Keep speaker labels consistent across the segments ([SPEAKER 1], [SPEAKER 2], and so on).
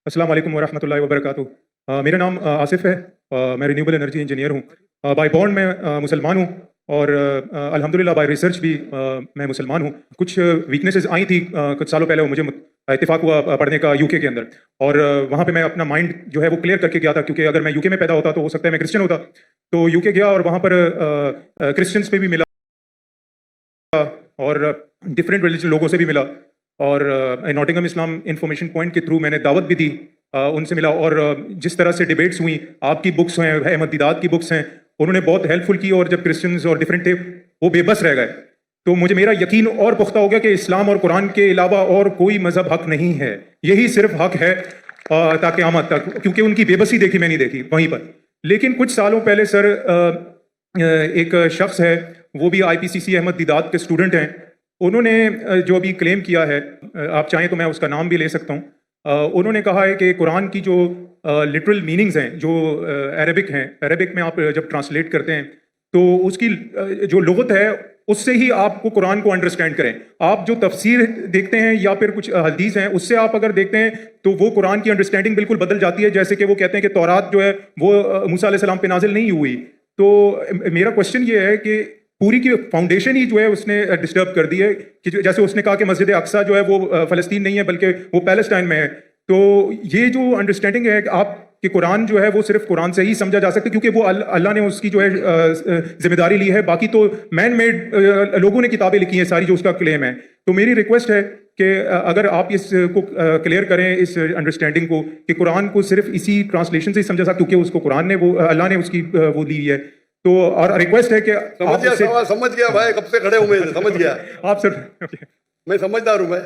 [SPEAKER 1] अस्सलाम वालेकुम वरहमतुल्लाहि वबरकातुहू। मेरा नाम आसिफ है। मैं रिन्यूएबल एनर्जी इंजीनियर हूँ। बाय बॉर्न मैं मुसलमान हूँ और अल्हम्दुलिल्लाह बाय रिसर्च भी मैं मुसलमान हूँ। कुछ वीकनेसेस आई थी कुछ सालों पहले, मुझे इत्तेफाक हुआ पढ़ने का यूके के अंदर, और वहाँ पे मैं अपना माइंड जो है वो क्लियर करके गया था, क्योंकि अगर मैं यूके में पैदा होता तो हो सकता है मैं क्रिश्चियन होता। तो यूके गया और वहाँ पर क्रिश्चियंस पे भी मिला और डिफरेंट रिलीजन लोगों से भी मिला, और नॉटिंघम इस्लाम इंफॉर्मेशन पॉइंट के थ्रू मैंने दावत भी दी, उनसे मिला, और जिस तरह से डिबेट्स हुई, आपकी बुक्स हैं, अहमद दीदात की बुक्स हैं, उन्होंने बहुत हेल्पफुल की। और जब क्रिश्चियंस और डिफरेंट थे वो बेबस रह गए, तो मुझे मेरा यकीन और पुख्ता हो गया कि इस्लाम और कुरान के अलावा और कोई मजहब हक नहीं है, यही सिर्फ हक है ताकि क़यामत तक, क्योंकि उनकी बेबसी देखी मैंने देखी वहीं पर। लेकिन कुछ सालों पहले सर एक शख्स है, वो भी IPCC अहमद दीदात के स्टूडेंट हैं, उन्होंने जो अभी क्लेम किया है, आप चाहें तो मैं उसका नाम भी ले सकता हूँ। उन्होंने कहा है कि कुरान की जो लिटरल मीनिंग्स हैं, जो अरबिक हैं, अरबिक में आप जब ट्रांसलेट करते हैं तो उसकी जो लुगत है उससे ही आपको कुरान को अंडरस्टैंड करें। आप जो तफसीर देखते हैं या फिर कुछ हदीस हैं, उससे आप अगर देखते हैं तो वो कुरान की अंडरस्टैंडिंग बिल्कुल बदल जाती है। जैसे कि वो कहते हैं कि तौरात जो है वो मूसा अलैहिस्सलाम पे नाजिल नहीं हुई। तो मेरा क्वेश्चन ये है कि पूरी की फाउंडेशन ही जो है उसने डिस्टर्ब कर दी है, कि जैसे उसने कहा कि मस्जिद अक्सा जो है वो फ़लस्तीन नहीं है बल्कि वो पैलेस्टाइन में है। तो ये जो अंडरस्टैंडिंग है कि आप कि कुरान जो है वो सिर्फ कुरान से ही समझा जा सकता है, क्योंकि वो अल्लाह ने उसकी जो है जिम्मेदारी ली है, बाकी तो मैन मेड लोगों ने किताबें लिखी हैं सारी जो उसका क्लेम है। तो मेरी रिक्वेस्ट है कि अगर आप इसको क्लियर करें, इस अंडरस्टैंडिंग को, कि कुरान को सिर्फ इसी ट्रांसलेशन से ही समझा सकता, क्योंकि उसको कुरान ने वो अल्लाह ने उसकी वो ली है। तो और रिक्वेस्ट है कि
[SPEAKER 2] समझ गया भाई, कब से खड़े हुए समझ गया
[SPEAKER 1] आप सर।
[SPEAKER 2] मैं समझदार हूँ मैं,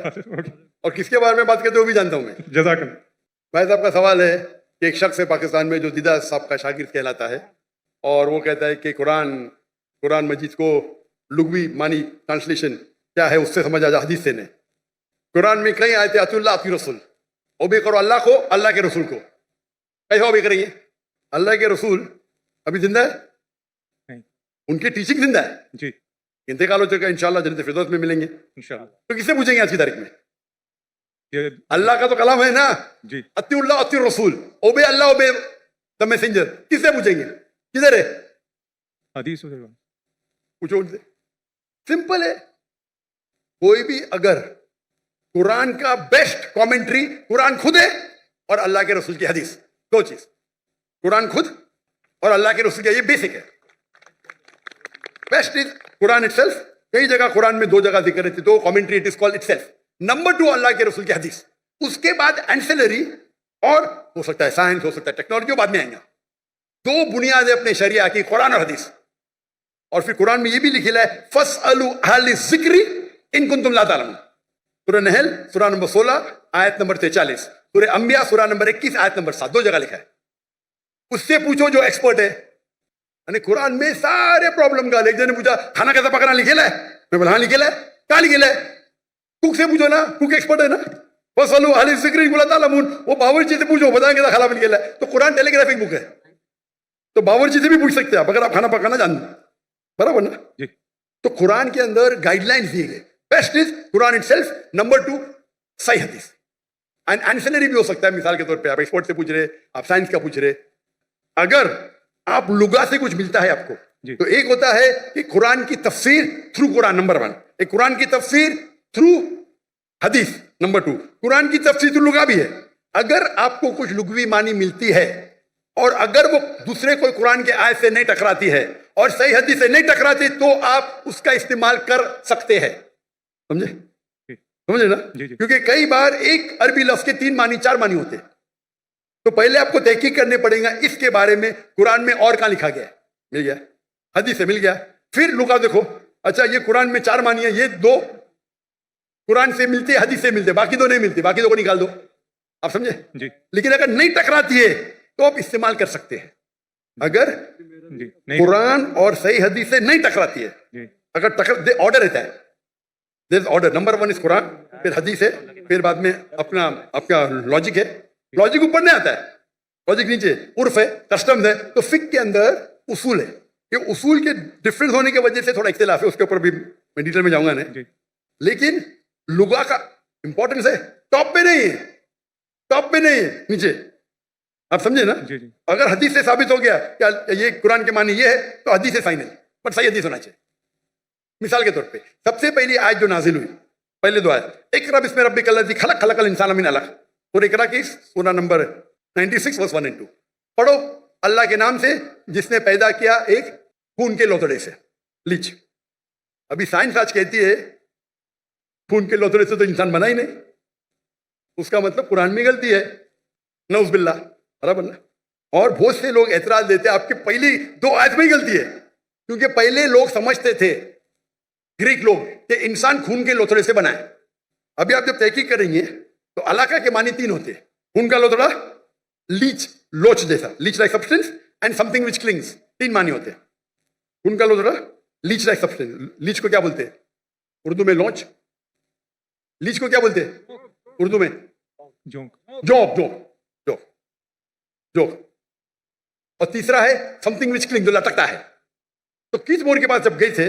[SPEAKER 2] और किसके बारे में बात करते हो भी जानता हूँ मैं।
[SPEAKER 1] जज़ाकल्लाह।
[SPEAKER 2] भाई साहब का सवाल है कि एक शख्स है पाकिस्तान में जो दीदा साहब का शागिर्द कहलाता है, और वो कहता है कि कुरान मजीद को लुग़वी मानी ट्रांसलेशन क्या है उससे समझ आ जा, हदीस से नहीं। कुरान में कई आयत अतिउल्लाह अति रसूल, ओबे करो अल्लाह को, अल्लाह के रसूल को। कैसे ओबे करेंगे? अल्लाह के रसूल अभी जिंदा है, उनकी टीचिंग जिंदा है
[SPEAKER 1] जी,
[SPEAKER 2] इंतकाल हो चुका है, इंशाल्लाह जन्नत फिरदौस में मिलेंगे
[SPEAKER 1] इंशाअल्लाह।
[SPEAKER 2] तो किससे पूछेंगे आज की तारीख में?
[SPEAKER 1] ये
[SPEAKER 2] अल्लाह का तो कलाम है ना,
[SPEAKER 1] जी,
[SPEAKER 2] अतिउल्लाह अति रसूल, ओबे अल्लाह ओबे द मैसेंजर। किससे पूछेंगे? किधर है?
[SPEAKER 1] हदीस
[SPEAKER 2] पूछो उनसे, सिंपल है। कोई भी अगर कुरान का बेस्ट कमेंट्री कुरान खुद है और अल्लाह के रसूल की हदीस, दो चीज, कुरान खुद और अल्लाह के रसूल की, ये बेसिक है। Best is Quran itself. कई जगह कुरान में दो जगह जिक्र है, तो commentary it is called itself. Number 2 अल्लाह के रसूल की हदीस, उसके बाद एंसेलरी, और हो सकता है साइंस, हो सकता है टेक्नोलॉजी, बाद में आएंगे। दो बुनियादें अपने शरिया की, कुरान और हदीस। और फिर कुरान में ये भी लिखा है फसअलु अहल ज़िक्री इन कुंतुम ला तालमून। सूरह नहल सूरह नंबर 16 आयत नंबर 43, सूरह अंबिया सूरह नंबर 21 आयत नंबर 7, दो जगह लिखा है। उससे पूछो जो एक्सपर्ट है। कुरान में सारे प्रॉब्लम का, एक जन ने पूछा खाना कैसा पकाना लिखेला है, मैं बोला हाँ लिखेला है, कहाँ लिखेला है? कुक से पूछो ना, कुक एक्सपर्ट है ना। फसअलु अहल ज़िक्री इन कुंतुम ला तालमून, वो बावर्ची से पूछो, बताएंगे खाना में लिखेला है। तो कुरान टेलीग्राफिक बुक है, तो बावर्ची से भी पूछ सकते हैं आप अगर आप खाना पकाना जानते, बराबर ना
[SPEAKER 1] जी।
[SPEAKER 2] तो कुरान के अंदर गाइडलाइंस दिए गए। Best is Quran itself, number 2 सही हदीस, एंड एंसेलरी भी हो सकता है। मिसाल के तौर पे आप एक्सपर्ट से पूछ रहे, आप साइंस का पूछ रहे, अगर आप लुगा से कुछ मिलता है आपको, तो एक होता है कि कुरान की तफसीर थ्रू कुरान, नंबर 1, एक कुरान की तफसीर थ्रू हदीस, नंबर 2 कुरान की तफसीर थ्रू लुगा भी है। अगर आपको कुछ लुगवी मानी मिलती है और अगर वो दूसरे कोई कुरान के आयत से नहीं टकराती है और सही हदीस से नहीं टकराती, तो आप उसका इस्तेमाल कर सकते हैं। समझे ना? क्योंकि कई बार एक अरबी लफ्ज के 3 मानी 4 मानी होते हैं, तो पहले आपको तहकीक करने पड़ेगा इसके बारे में कुरान में और कहां लिखा गया है। मिल गया, हदीस से मिल गया, फिर लुगा देखो, अच्छा ये कुरान में 4 मानी है, ये 2 कुरान से मिलते, हदीस से मिलते, बाकी 2 नहीं मिलते, बाकी 2 को निकाल दो। आप समझे जी? लेकिन अगर नहीं टकराती है तो आप इस्तेमाल कर सकते हैं। अगर कुरान और सही हदीस से नहीं टकराती है, अगर ऑर्डर रहता है, ऑर्डर नंबर 1 इज कुरान, फिर हदीस है, फिर बाद में आपका लॉजिक है। लॉजिक ऊपर नहीं आता है, लॉजिक नीचे, उर्फ है, कस्टम्स है। तो फिक के अंदर उसूल है, ये उसूल के डिफरेंस होने की वजह से थोड़ा इख्तिलाफ है, उसके ऊपर भी मैं डिटेल में जाऊंगा नहीं। लेकिन लुगा का इंपॉर्टेंस है, टॉप पे नहीं है। टॉप में नहीं है, नीचे। आप समझे ना?
[SPEAKER 1] जी जी
[SPEAKER 2] अगर हदीस से साबित हो गया कि ये कुरान के मानी ये है तो हदीस है फाइनल, पर सही हदीस होना चाहिए। मिसाल के तौर पे सबसे पहली आयत जो नाजिल हुई, पहले दो आयत, इक़रा बिस्मि रब्बिकल लज़ी खलक़ खलक़ल इंसान मिन अलक़, और इक़रा की सूरा नंबर 96 वर्स 1 और 2 पढ़ो। अल्लाह के नाम से जिसने पैदा किया एक खून के लोथड़े से, लीच। अभी साइंस आज कहती है खून के लोथड़े से तो इंसान बना ही नहीं, उसका मतलब कुरान में गलती है, नऊज़ बिल्लाह, बराबर। और बहुत से लोग एतराज देते हैं आपके पहली दो आयत में ही गलती है, क्योंकि पहले लोग समझते थे, ग्रीक लोग, कि इंसान खून के लोथड़े से बना है। अभी आप जब तहकीक करेंगे तो अलाका के मानी तीन होते हैं, खून का लोथड़ा, लीच, लोच जैसा, leech like substance, and something which clings, तीन मानी होते हैं। खून का लोथड़ा, लीच लाइक सब्सटेंस, लीच को क्या बोलते हैं उर्दू में? लॉन्च। लीच को क्या बोलते हैं उर्दू में?
[SPEAKER 1] जोंक
[SPEAKER 2] जोक, जोक, जोक, जोक। और तीसरा है समथिंग विच क्लिंग, जो लटकता है। तो कीथ मोर के पास जब गए थे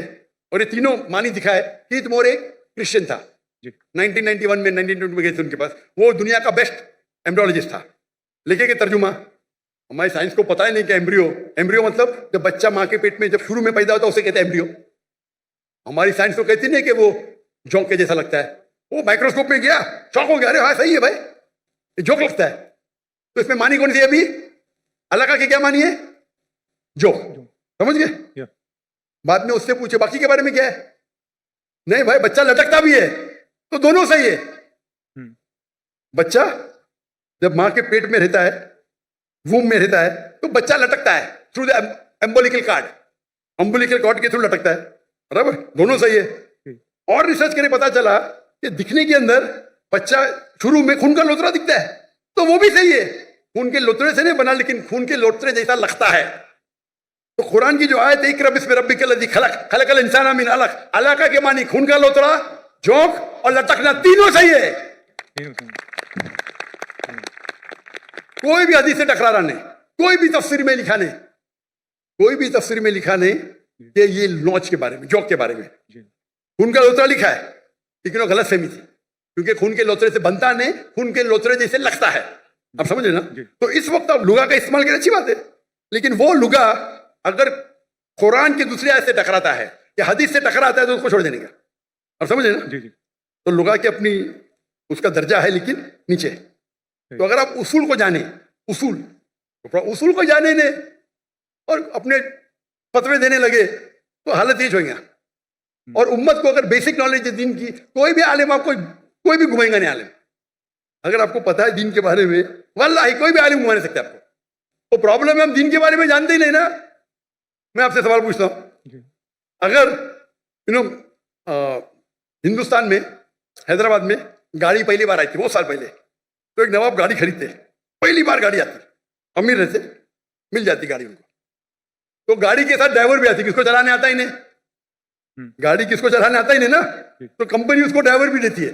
[SPEAKER 2] और ये तीनों मानी दिखाए, कीथ मोर एक क्रिश्चियन था, 1991 में 1992 में गए थे उनके पास, वो दुनिया का बेस्ट एम्ब्रियोलॉजिस्ट था। लिखे के तर्जुमा, हमारी साइंस को पता ही नहीं कि एम्ब्रियो, एम्ब्रियो मतलब जब बच्चा माँ के पेट में जब शुरू में पैदा होता है उसे कहते हैं एम्ब्रियो। हमारी साइंस तो कहती नहीं कि वो जोंक के जैसा लगता है। वो माइक्रोस्कोप में गया, शॉक हो गया, अरे हाँ सही है भाई, ये जोक लगता है। तो इसमें मानी कौन सी है? अभी अलाका की क्या मानी है? जोक, समझ गए? बाद में उससे पूछे बाकी के बारे में क्या है? नहीं भाई, बच्चा लटकता भी है, तो दोनों सही है। बच्चा जब मां के पेट में रहता है, वूम में रहता है, तो बच्चा लटकता है थ्रू द एम्बोलिकल कार्ड, अम्बोलिकल कॉर्ड के थ्रू लटकता है, बराबर, दोनों सही है। और रिसर्च करके पता चला कि दिखने के अंदर बच्चा शुरू में खून का लोथड़ा दिखता है, तो वो भी सही है, खून के लोथड़े से नहीं बना, लेकिन खून के लोथड़े जैसा लगता है। तो कुरान की जो आयत है, इक़रा बिस्मि रब्बिकल लज़ी खलक़ खलक़ल इंसान मिन अलक़, अलाका के मानी खून का लोथड़ा, जोंक और लटकना, तीनों सही है। कोई भी हदीस से टकराना नहीं, कोई भी तफसीर में लिखा नहीं, कोई भी तफसीर में लिखा नहीं कि ये लॉन्च के बारे में, जोक के बारे में खून का लोथड़ा लिखा है, लेकिन वो गलत फहमी थी, क्योंकि खून के लोथड़े से बनता नहीं, खून के लोथड़े जैसे लगता है। आप समझ रहे ना? तो इस वक्त आप लुगा का इस्तेमाल करें, अच्छी बात है, लेकिन वो लुगा अगर कुरान की दूसरी आयत से टकराता है या हदीस से टकराता है तो उसको छोड़ देने का। आप समझ रहे ना? तो लुगा की अपनी उसका दर्जा है, लेकिन नीचे। तो अगर आप उसूल को जाने, उसूल को जाने ने और अपने फतवे देने लगे तो हालत ये होगा। और उम्मत को अगर बेसिक नॉलेज है दीन की, कोई भी आलिम आपको कोई भी घुमाएगा नहीं आलिम। अगर आपको पता है दीन के बारे में, वल्लाही कोई भी आलिम घुमा नहीं सकता आपको। तो प्रॉब्लम है हम दीन के बारे में जानते ही नहीं ना। मैं आपसे सवाल पूछता हूं, अगर हिंदुस्तान में, हैदराबाद में गाड़ी पहली बार आई थी बहुत साल पहले, तो एक नवाब गाड़ी खरीदते, पहली बार गाड़ी आती, अमीर रहते, मिल जाती गाड़ी उनको, तो गाड़ी के साथ ड्राइवर भी आती, किसको चलाने आता ही नहीं, गाड़ी किसको चलाने आता ही नहीं ना, तो कंपनी उसको ड्राइवर भी देती है।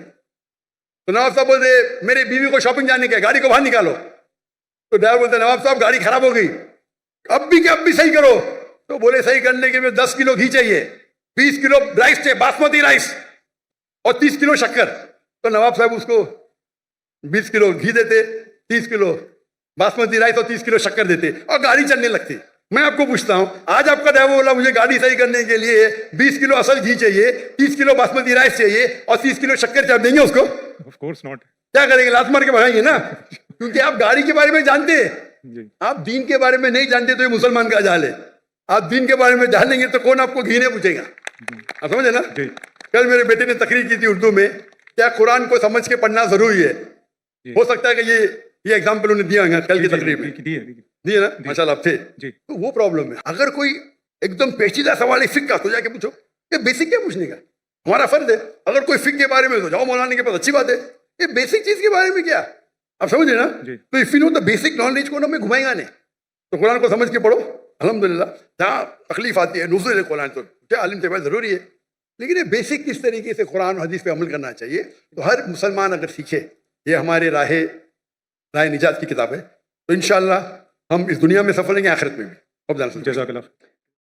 [SPEAKER 2] तो नवाब साहब बोलते मेरी बीवी को शॉपिंग जाने का, गाड़ी को बाहर निकालो, तो ड्राइवर बोलते नवाब साहब गाड़ी खराब हो गई, अब भी सही करो। तो बोले सही करने के लिए 10 किलो घी चाहिए, 20 किलो राइस चाहिए, बासमती राइस, और 30 किलो शक्कर। तो नवाब साहब उसको 20 किलो घी देते, 30 किलो बासमती राइस और 30 किलो शक्कर देते, और गाड़ी चलने लगती। मैं आपको पूछता हूं, आज आपका ड्राइवर बोला मुझे गाड़ी सही करने के लिए 20 किलो असल घी चाहिए, 30 किलो बासमती राइस चाहिए और 30 किलो शक्कर चाहिए, देंगे उसको?
[SPEAKER 1] Of course not.
[SPEAKER 2] क्या करेंगे? लात मार के भगाएंगे ना, क्योंकि आप गाड़ी के बारे में जानते हैं, आप दीन के बारे में नहीं जानते, तो ये मुसलमान का जाल है। आप दीन के बारे में जान लेंगे तो कौन आपको घी नहीं पूछेगा। आप समझे ना? कल मेरे बेटे ने तकरीर की थी उर्दू में, क्या कुरान को समझ के पढ़ना जरूरी है? हो सकता है कि ये एग्जाम्पल उन्हें दिया होगा कल की तकरीर में, दिए ना, माशाल्लाह आप थे। तो वो प्रॉब्लम है। अगर कोई एकदम पेचीदा सवाल है फिक्र का, तो जाके पूछो, ये बेसिक क्या पूछने का, हमारा फर्ज है। अगर कोई फिक्र के बारे में तो जाओ मौलाना के पास, अच्छी बात है, ये बेसिक चीज के बारे में क्या, आप समझे ना? तो if you know the basic knowledge को ना मैं घुमाएगा नहीं, तो कुरान को समझ के पढ़ो। अल्हम्दुलिल्लाह जहाँ तकलीफ आती है नुज़ूल कुरान तो आलिम से ज़रूरी है, लेकिन ये बेसिक किस तरीके से कुरान और हदीस पे अमल करना चाहिए, तो हर मुसलमान अगर सीखे, ये हमारे राह निजात की किताब है, तो इंशाअल्लाह हम इस दुनिया में सफल होंगे, आखिरत में भी।
[SPEAKER 1] जज़ाकल्लाह।